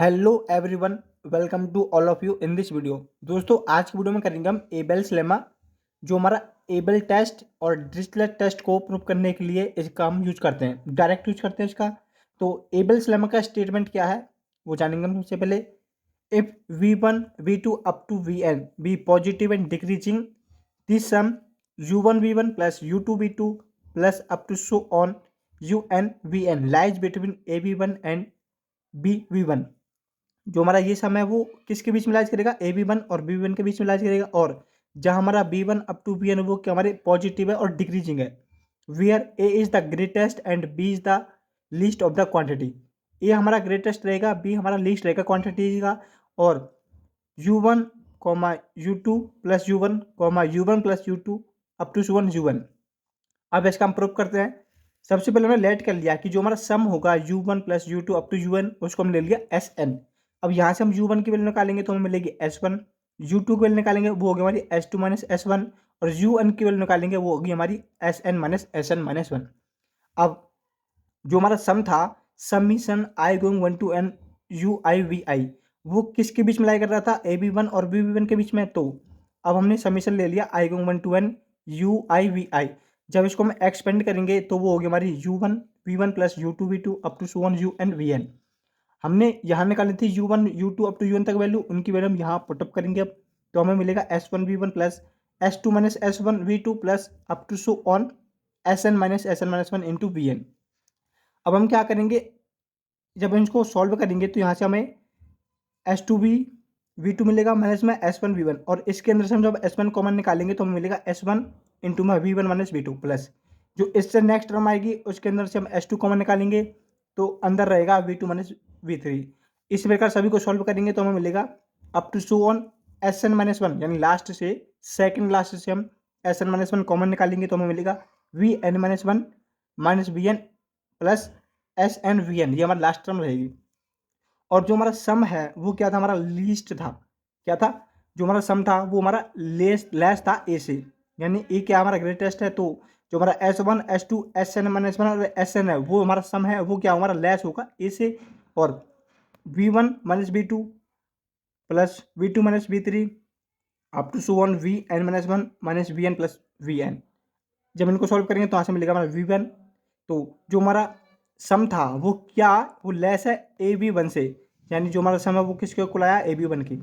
Hello everyone, welcome to all of you in this video. दोस्तों, आज की video में करेंगे हम एबेल्स लेमा, जो हमारा एबेल टेस्ट और डिरिचलेट टेस्ट को प्रूव करने के लिए इसका हम यूज करते हैं, डायरेक्ट यूज करते हैं इसका। तो एबेल्स लेमा का स्टेटमेंट क्या है वो जानेंगे हम सबसे पहले। If v1 v2 up to vn be positive and decreasing, this sum u1 v1 plus u2 v2 plus up to so on un vn lies between ab1 and bv1। जो हमारा ये सम है वो किसके बीच में लाइज करेगा, ए बी वन और बी वन के बीच में लाइज करेगा। और जहाँ हमारा B one up to B N वो क्या हमारे पॉजिटिव है और डिक्रीजिंग है। Where A is the greatest and B is the least of the quantity. A हमारा ग्रेटेस्ट रहेगा, बी हमारा लीस्ट रहेगा क्वांटिटी का। और u one comma u two plus u one comma u one plus you two up to one u one. अब इसका हम prove करते हैं। सबसे पहले हमने लेट कर लिया कि जो हमारा सम होगा U one plus you two up to U N, उसको हम ले लिया एस एन। अब यहाँ से हम यू वन की वैल्यू निकालेंगे तो हमें मिलेगी एस वन। यू टू की वैल्यू निकालेंगे वो होगी हमारी S two minus S one. और यू एन की वैल्यू निकालेंगे वो होगी हमारी S N minus S N minus one. अब जो हमारा सम था, summation I going one to N U I V I, वो किसके बीच में लाई कर रहा था, ए बी वन और बी बी वन के बीच में। तो अब हमने समीशन ले लिया I going one to N U I V I. जब इसको हम एक्सपेंड करेंगे तो वो होगी हमारी U one V one plus you two V two up to one U N V N. हमने यहाँ निकाली थी U one U two up to U N तक वैल्यू, उनकी वैल्यू हम यहाँ पुटअप करेंगे। अब तो हमें मिलेगा S one V one plus S two minus S one V two plus up to so on S N minus one into V N. अब हम क्या करेंगे, जब इनको सॉल्व करेंगे तो यहाँ से हमें S two V V two मिलेगा माइनस में एस वन वी वन। और इसके अंदर से हम जब एस वन कॉमन निकालेंगे तो हमें मिलेगा एस वन इंटू में V one minus V two plus जो इससे नेक्स्ट टर्म आएगी उसके अंदर से हम एस टू कॉमन निकालेंगे तो अंदर रहेगा V two minus V three. इस प्रकार सभी को सॉल्व करेंगे तो हमें मिलेगा up to so on S N minus one, यानी लास्ट से सेकंड लास्ट से हम S N minus one common निकालेंगे तो हमें मिलेगा V N minus one minus V N plus S N V N, ये हमारी लास्ट टर्म रहेगी। और जो हमारा सम है वो क्या था, हमारा लीस्ट था। क्या था, जो हमारा सम था वो हमारा लेस था ए से, यानी ए क्या हमारा ग्रेटेस्ट है। तो जो हमारा S one S two S N minus one और एस एन है वो हमारा सम है, वो क्या हमारा लेस होगा ए से। और V one minus V two plus V two minus V three up to so on V N minus one minus V N plus V N. जब इनको सॉल्व करेंगे तो यहाँ से मिलेगा हमारा वी वन। तो जो हमारा सम था वो क्या, वो लेस है ए बी वन से, यानी जो हमारा सम है वो किसके इक्वल आया, ए बी वन की।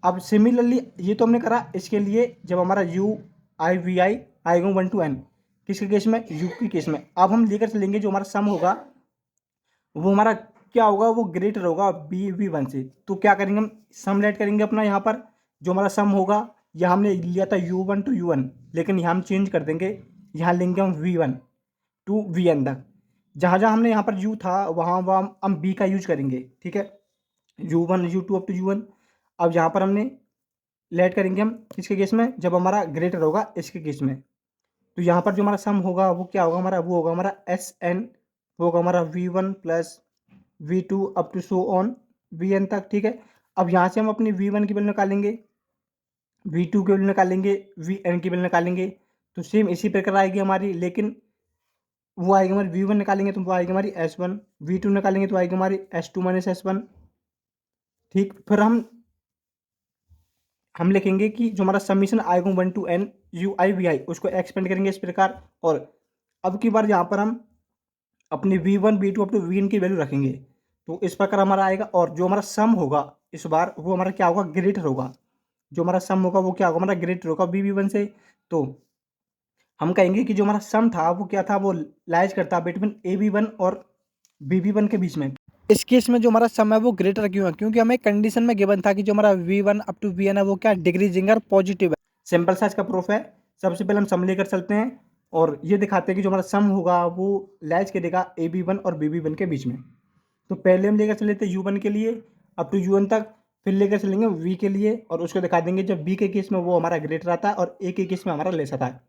अब सिमिलरली ये तो हमने करा इसके लिए जब हमारा यू आई वी आई आएगा वन टू एन, किसके केस में, यू की केस में। अब हम लेकर चलेंगे जो हमारा सम होगा वो हमारा क्या होगा, वो ग्रेटर होगा बी वी वन से। तो क्या करेंगे, हम सम लेट करेंगे अपना यहाँ पर। जो हमारा सम होगा, यहाँ हमने लिया था U one two U one, लेकिन यहाँ हम चेंज कर देंगे, यहाँ लेंगे हम V one two V N तक। जहाँ जहाँ हमने यहाँ पर यू था वहाँ वहाँ हम बी का यूज करेंगे, ठीक है, U one U two up to U one. अब यहाँ पर हमने लेट करेंगे हम किसके केस में, जब हमारा ग्रेटर होगा इसके केस में। तो यहाँ पर जो हमारा सम होगा वो क्या होगा हमारा, वो होगा हमारा एस एन, वो होगा हमारा V one plus V two up to so on V N तक, ठीक है। अब यहाँ से हम अपनी वी वन की वैल्यू निकालेंगे, वी टू की वैल्यू निकालेंगे, वी एन की वैल्यू निकालेंगे। तो सेम इसी प्रकार आएगी हमारी, लेकिन वो आएगी हमारी वी वन निकालेंगे तो वो आएगी हमारी एस वन, वी टू निकालेंगे तो आएगी हमारी S two minus S one, ठीक। फिर हम लिखेंगे कि जो हमारा समीशन आएगा one to N U I V I, उसको एक्सपेंड करेंगे इस प्रकार। और अब की बार यहाँ पर हम अपनी V one V two up to V N की वैल्यू रखेंगे तो इस प्रकार हमारा आएगा। और जो हमारा सम होगा इस बार वो हमारा क्या होगा, ग्रेटर होगा। जो हमारा सम होगा वो क्या होगा, हमारा ग्रेटर होगा बी वी वन से। तो हम कहेंगे कि जो हमारा सम था वो क्या था, वो लाइज करता बिटवीन ए बी वन और बी बी वन के बीच में। इस केस में जो हमारा सम है वो ग्रेटर क्यों है, क्योंकि हमें कंडीशन में गिवन था कि जो हमारा V one up to V N है वो क्या डिक्रीजिंग और पॉजिटिव है। सिंपल सा इसका प्रूफ है। सबसे पहले हम सम लेकर चलते हैं और ये दिखाते हैं कि जो हमारा सम होगा वो लाइज करेगा ए बी वन और बी बी वन के बीच में। तो पहले हम लेकर चले थे यू वन के लिए अप टू यू वन तक, फिर लेकर चलेंगे वी के लिए और उसको दिखा देंगे जब बी के केस में वो हमारा ग्रेटर आता है और ए के केस में हमारा लेस आता है।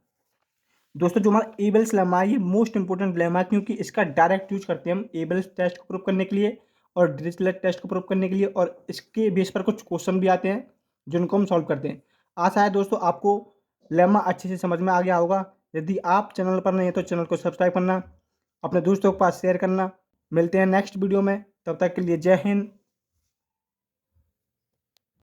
दोस्तों, जो हमारा एबेल्स लेमा है ये मोस्ट इंपॉर्टेंट लेमा है, क्योंकि इसका डायरेक्ट यूज करते हैं हम एबेल्स टेस्ट को प्रूव करने के लिए और डिरिचलेट टेस्ट को प्रूव करने के लिए। और इसके बेस पर कुछ क्वेश्चन भी आते हैं जिनको हम सॉल्व करते हैं। आशा है दोस्तों आपको लेमा अच्छे से समझ में आ गया होगा। यदि आप चैनल पर नहीं है तो चैनल को सब्सक्राइब करना, अपने दोस्तों के पास शेयर करना। मिलते हैं नेक्स्ट वीडियो में, तब तक के लिए जय हिंद,